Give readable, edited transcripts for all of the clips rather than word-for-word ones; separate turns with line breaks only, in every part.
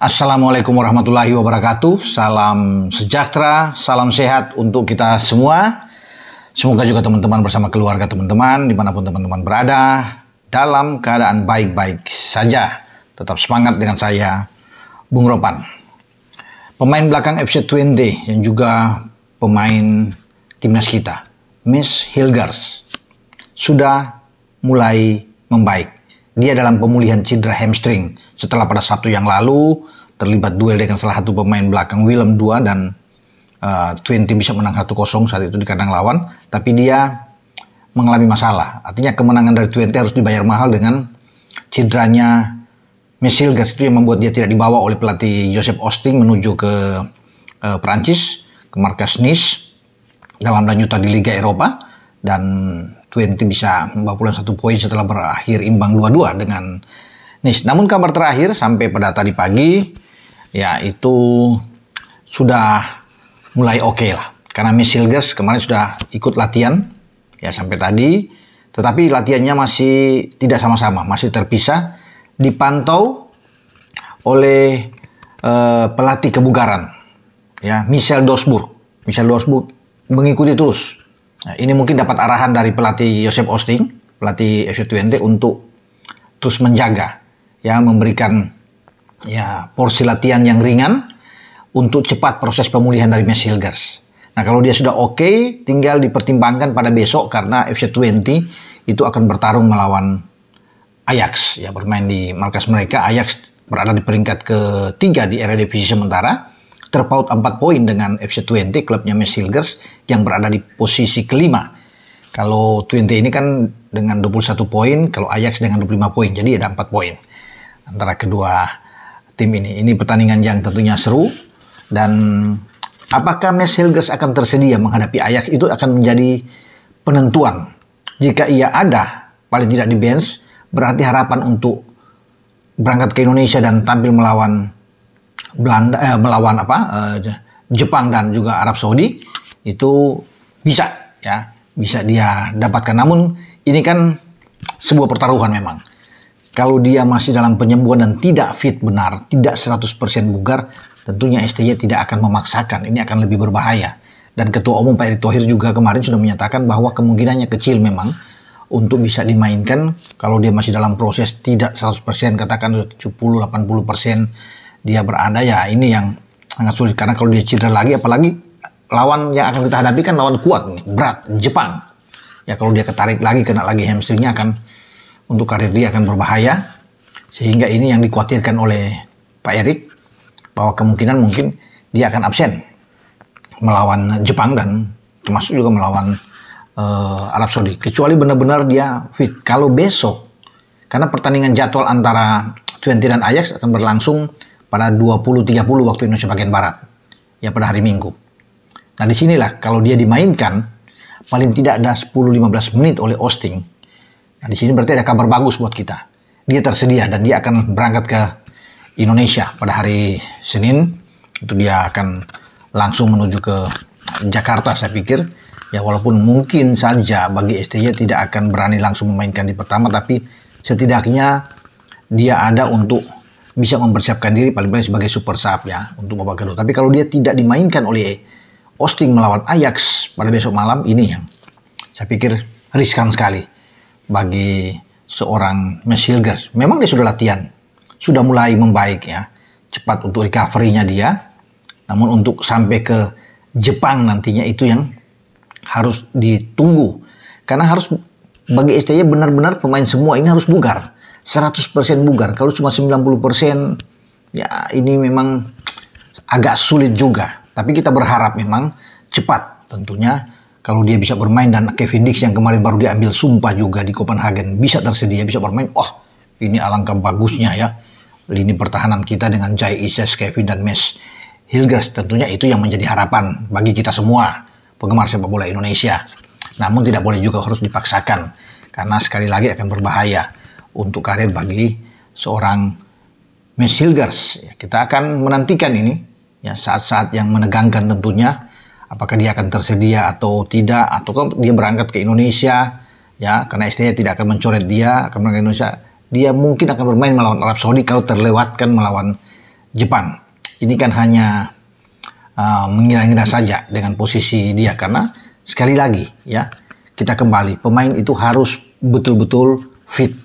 Assalamualaikum warahmatullahi wabarakatuh. Salam sejahtera, salam sehat untuk kita semua. Semoga juga teman-teman bersama keluarga teman-teman, dimanapun teman-teman berada, dalam keadaan baik-baik saja. Tetap semangat dengan saya, Bung Ropan. Pemain belakang FC Twente yang juga pemain timnas kita, Mads Hilgers, sudah mulai membaik. Dia dalam pemulihan cedera hamstring setelah pada Sabtu yang lalu terlibat duel dengan salah satu pemain belakang Willem II dan Twente bisa menang 1-0 saat itu di kandang lawan, tapi dia mengalami masalah. Artinya kemenangan dari Twente harus dibayar mahal dengan cederanya Mads Hilgers, itu yang membuat dia tidak dibawa oleh pelatih Joseph Osting menuju ke Prancis, ke markas Nice dalam lanjutan di Liga Eropa, dan Twente bisa membawa pulang 1 poin setelah berakhir imbang 2-2 dengan Nice. Namun kabar terakhir sampai pada tadi pagi, ya itu sudah mulai oke lah. Karena Mads Hilgers kemarin sudah ikut latihan, ya sampai tadi. Tetapi latihannya masih tidak sama-sama, masih terpisah. Dipantau oleh pelatih kebugaran, ya Michel Dorsburg. Michel Dorsburg mengikuti terus. Nah, ini mungkin dapat arahan dari pelatih Joseph Osting, pelatih FC Twente, untuk terus menjaga, ya memberikan ya porsi latihan yang ringan untuk cepat proses pemulihan dari Mads Hilgers. Nah, kalau dia sudah oke, tinggal dipertimbangkan pada besok karena FC Twente itu akan bertarung melawan Ajax, ya bermain di markas mereka. Ajax berada di peringkat ketiga di Eredivisie sementara, terpaut 4 poin dengan FC Twente, klubnya Mads Hilgers, yang berada di posisi kelima. Kalau Twente ini kan dengan 21 poin, kalau Ajax dengan 25 poin, jadi ada 4 poin antara kedua tim ini. Ini pertandingan yang tentunya seru, dan apakah Mads Hilgers akan tersedia menghadapi Ajax itu akan menjadi penentuan. Jika ia ada, paling tidak di bench, berarti harapan untuk berangkat ke Indonesia dan tampil melawan Jepang dan juga Arab Saudi itu bisa dia dapatkan. Namun ini kan sebuah pertaruhan memang. Kalau dia masih dalam penyembuhan dan tidak fit benar, tidak 100% bugar, tentunya STY tidak akan memaksakan. Ini akan lebih berbahaya. Dan Ketua Umum Pak Erick Thohir juga kemarin sudah menyatakan bahwa kemungkinannya kecil memang untuk bisa dimainkan kalau dia masih dalam proses tidak 100%, katakan 70-80% dia berada. Ya ini yang sangat sulit, karena kalau dia cedera lagi, apalagi lawan yang akan kita hadapi kan lawan kuat nih, berat, Jepang. Ya kalau dia ketarik lagi, kena lagi hamstringnya, akan untuk karir dia akan berbahaya. Sehingga ini yang dikhawatirkan oleh Pak Erick, bahwa kemungkinan mungkin dia akan absen melawan Jepang dan termasuk juga melawan Arab Saudi, kecuali benar-benar dia fit. Kalau besok, karena pertandingan jadwal antara Twente dan Ajax akan berlangsung pada 20.30 waktu Indonesia bagian Barat, ya pada hari Minggu. Nah disinilah kalau dia dimainkan paling tidak ada 10-15 menit oleh Osting. Nah di sini berarti ada kabar bagus buat kita. Dia tersedia dan dia akan berangkat ke Indonesia pada hari Senin. Itu dia akan langsung menuju ke Jakarta, saya pikir. Ya walaupun mungkin saja bagi STY tidak akan berani langsung memainkan di pertama, tapi setidaknya dia ada untuk bisa mempersiapkan diri paling baik sebagai super sub ya untuk babak kedua. Tapi kalau dia tidak dimainkan oleh Osting melawan Ajax pada besok malam, ini yang saya pikir riskan sekali bagi seorang Mads Hilgers. Memang dia sudah latihan, sudah mulai membaik ya, cepat untuk recovery-nya dia. Namun untuk sampai ke Jepang nantinya itu yang harus ditunggu. Karena harus bagi STY benar-benar pemain semua ini harus bugar. 100% bugar. Kalau cuma 90%, ya ini memang agak sulit juga. Tapi kita berharap memang cepat tentunya kalau dia bisa bermain, dan Kevin Dix yang kemarin baru diambil sumpah juga di Copenhagen bisa tersedia, bisa bermain. Wah, ini alangkah bagusnya ya. Lini pertahanan kita dengan Jai Ises, Kevin, dan Mads Hilgers. Tentunya itu yang menjadi harapan bagi kita semua penggemar sepak bola Indonesia. Namun tidak boleh juga harus dipaksakan, karena sekali lagi akan berbahaya untuk karir bagi seorang Mads Hilgers. Ya, kita akan menantikan ini ya, saat-saat yang menegangkan tentunya, apakah dia akan tersedia atau tidak, atau dia berangkat ke Indonesia ya, karena STY tidak akan mencoret dia akan berangkat ke Indonesia. Dia mungkin akan bermain melawan Arab Saudi kalau terlewatkan melawan Jepang. Ini kan hanya mengira-ngira saja dengan posisi dia, karena sekali lagi ya, kita kembali, pemain itu harus betul-betul fit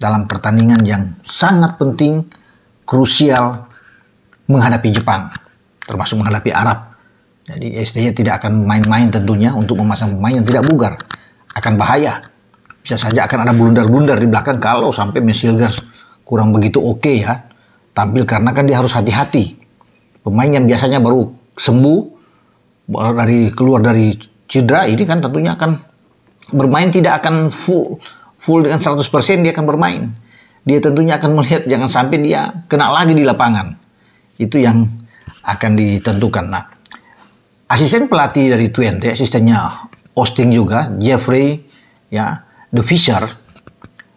dalam pertandingan yang sangat penting, krusial menghadapi Jepang, termasuk menghadapi Arab. Jadi STY tidak akan main-main tentunya untuk memasang pemain yang tidak bugar. Akan bahaya. Bisa saja akan ada blunder-blunder di belakang kalau sampai Hilgers kurang begitu oke ya tampil, karena kan dia harus hati-hati. Pemain yang biasanya baru sembuh, baru keluar dari cedera, ini kan tentunya akan bermain, tidak akan full dengan 100% dia akan bermain. Dia tentunya akan melihat jangan sampai dia kena lagi di lapangan. Itu yang akan ditentukan. Nah, asisten pelatih dari Twente, asistennya Austin juga, Jeffrey ya, The Fisher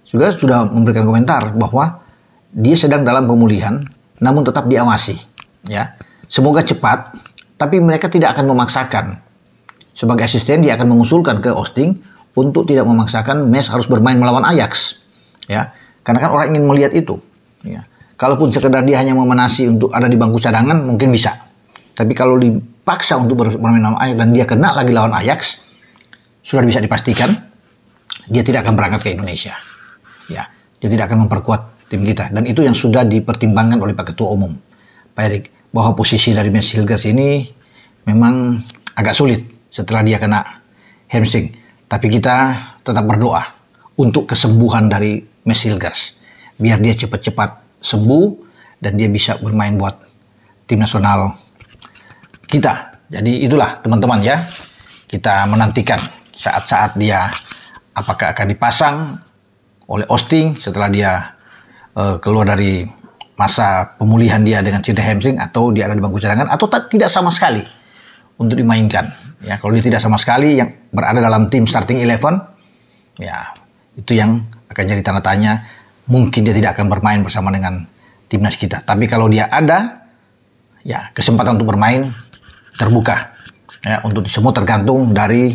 juga sudah memberikan komentar bahwa dia sedang dalam pemulihan, namun tetap diawasi. Ya, semoga cepat, tapi mereka tidak akan memaksakan. Sebagai asisten dia akan mengusulkan ke Austin untuk tidak memaksakan Mes harus bermain melawan Ajax. Ya, karena kan orang ingin melihat itu. Ya. Kalaupun sekedar dia hanya memanasi untuk ada di bangku cadangan, mungkin bisa. Tapi kalau dipaksa untuk bermain lawan Ajax dan dia kena lagi lawan Ajax, sudah bisa dipastikan dia tidak akan berangkat ke Indonesia. Ya, dia tidak akan memperkuat tim kita. Dan itu yang sudah dipertimbangkan oleh Pak Ketua Umum, Pak Erik, bahwa posisi dari Hilgers ini memang agak sulit setelah dia kena hamstring. Tapi kita tetap berdoa untuk kesembuhan dari Hilgers, biar dia cepat-cepat sembuh dan dia bisa bermain buat tim nasional kita. Jadi itulah teman-teman ya, kita menantikan saat-saat dia apakah akan dipasang oleh Austin setelah dia keluar dari masa pemulihan dia dengan cedera hamstring, atau dia ada di bangku cadangan, atau tidak sama sekali untuk dimainkan. Ya, kalau dia tidak sama sekali yang berada dalam tim starting 11, ya itu yang akan jadi tanda tanya. Mungkin dia tidak akan bermain bersama dengan timnas kita. Tapi kalau dia ada, ya kesempatan untuk bermain terbuka. Ya, untuk semua tergantung dari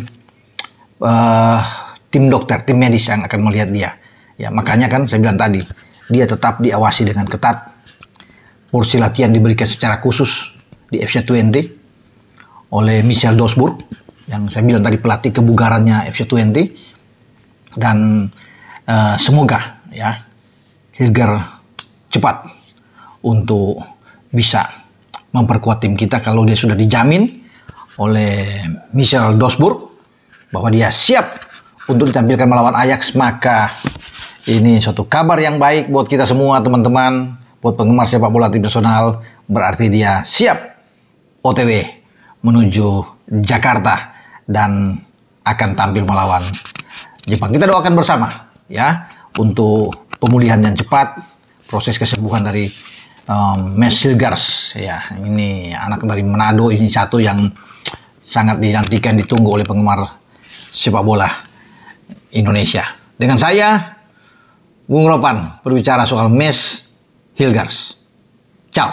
tim dokter, tim medis yang akan melihat dia. Ya, makanya kan saya bilang tadi, dia tetap diawasi dengan ketat. Porsi latihan diberikan secara khusus di FC20 oleh Michel Dosburg, yang saya bilang tadi pelatih kebugarannya FC20. Dan semoga ya Hilgers cepat untuk bisa memperkuat tim kita kalau dia sudah dijamin oleh Michel Dosburg bahwa dia siap untuk ditampilkan melawan Ajax. Maka ini suatu kabar yang baik buat kita semua teman-teman, buat penggemar sepak bola tim nasional. Berarti dia siap OTW menuju Jakarta dan akan tampil melawan Jepang. Kita doakan bersama ya untuk pemulihan yang cepat, proses kesembuhan dari Hilgers ya. Ini anak dari Manado, ini satu yang sangat dinantikan, ditunggu oleh penggemar sepak bola Indonesia. Dengan saya Bung Ropan berbicara soal Hilgers. Ciao.